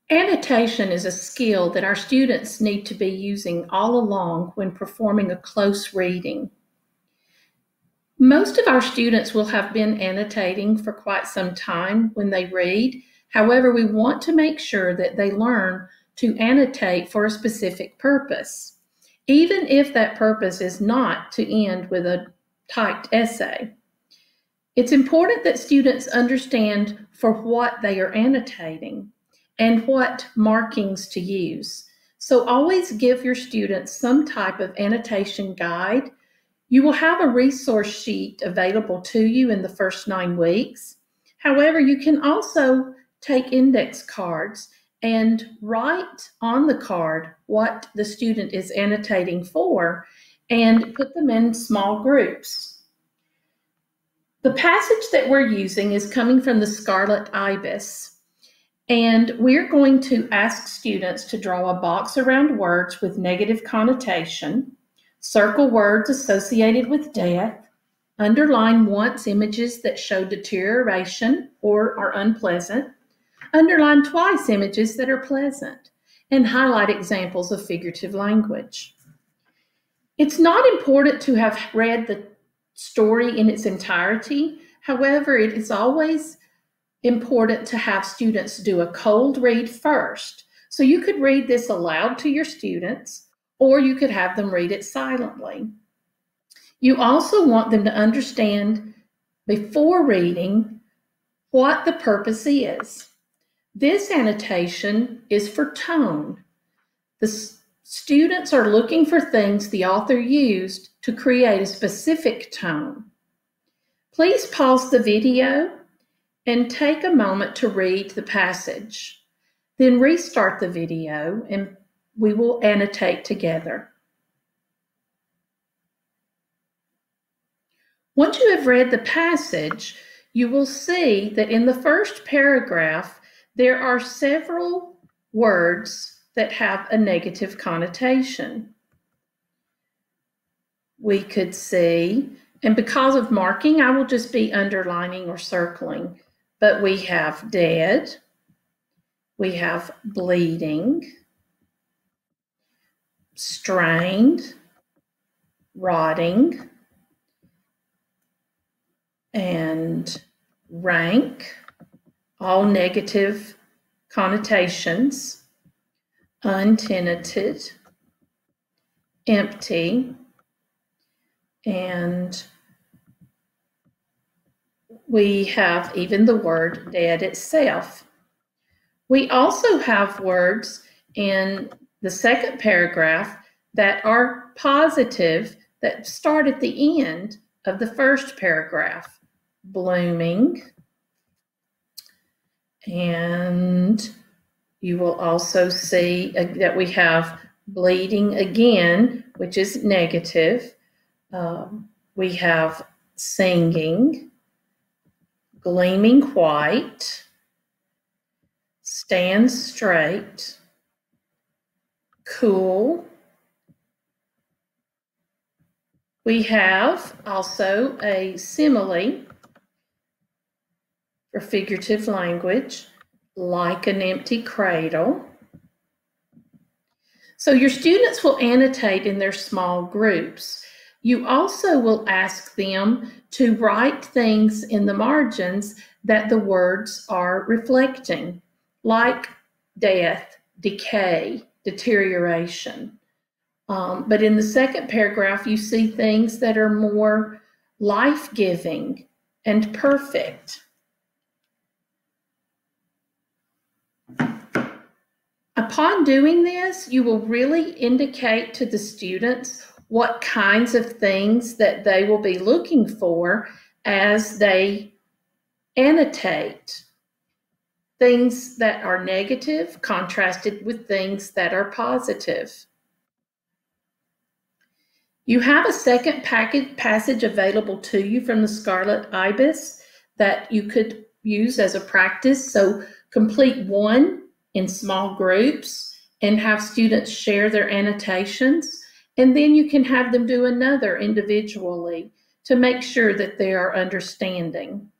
Annotation is a skill that our students need to be using all along when performing a close reading. Most of our students will have been annotating for quite some time when they read. However, we want to make sure that they learn to annotate for a specific purpose, even if that purpose is not to end with a typed essay. It's important that students understand for what they are annotating and what markings to use. So always give your students some type of annotation guide. You will have a resource sheet available to you in the first 9 weeks. However, you can also take index cards and write on the card what the student is annotating for and put them in small groups. The passage that we're using is coming from the Scarlet Ibis. And we're going to ask students to draw a box around words with negative connotation, circle words associated with death, underline once images that show deterioration or are unpleasant, underline twice images that are pleasant, and highlight examples of figurative language. It's not important to have read the story in its entirety. However, it is always important to have students do a cold read first. So you could read this aloud to your students, or you could have them read it silently. You also want them to understand before reading what the purpose is. This annotation is for tone. The students are looking for things the author used to create a specific tone. Please pause the video and take a moment to read the passage. Then restart the video and we will annotate together. Once you have read the passage, you will see that in the first paragraph, there are several words that have a negative connotation. We could see, and because of marking, I will just be underlining or circling. But we have dead, we have bleeding, strained, rotting, and rank, all negative connotations, untenanted, empty, and we have even the word dead itself. We also have words in the second paragraph that are positive that start at the end of the first paragraph. Blooming. And you will also see that we have bleeding again, which is negative. We have singing, gleaming white, stand straight, cool. We have also a simile for figurative language, like an empty cradle. So your students will annotate in their small groups. You also will ask them to write things in the margins that the words are reflecting, like death, decay, deterioration. But in the second paragraph, you see things that are more life-giving and perfect. Upon doing this, you will really indicate to the students what kinds of things that they will be looking for as they annotate. Things that are negative contrasted with things that are positive. You have a second passage available to you from the Scarlet Ibis that you could use as a practice. So complete one in small groups and have students share their annotations. And then you can have them do another individually to make sure that they are understanding.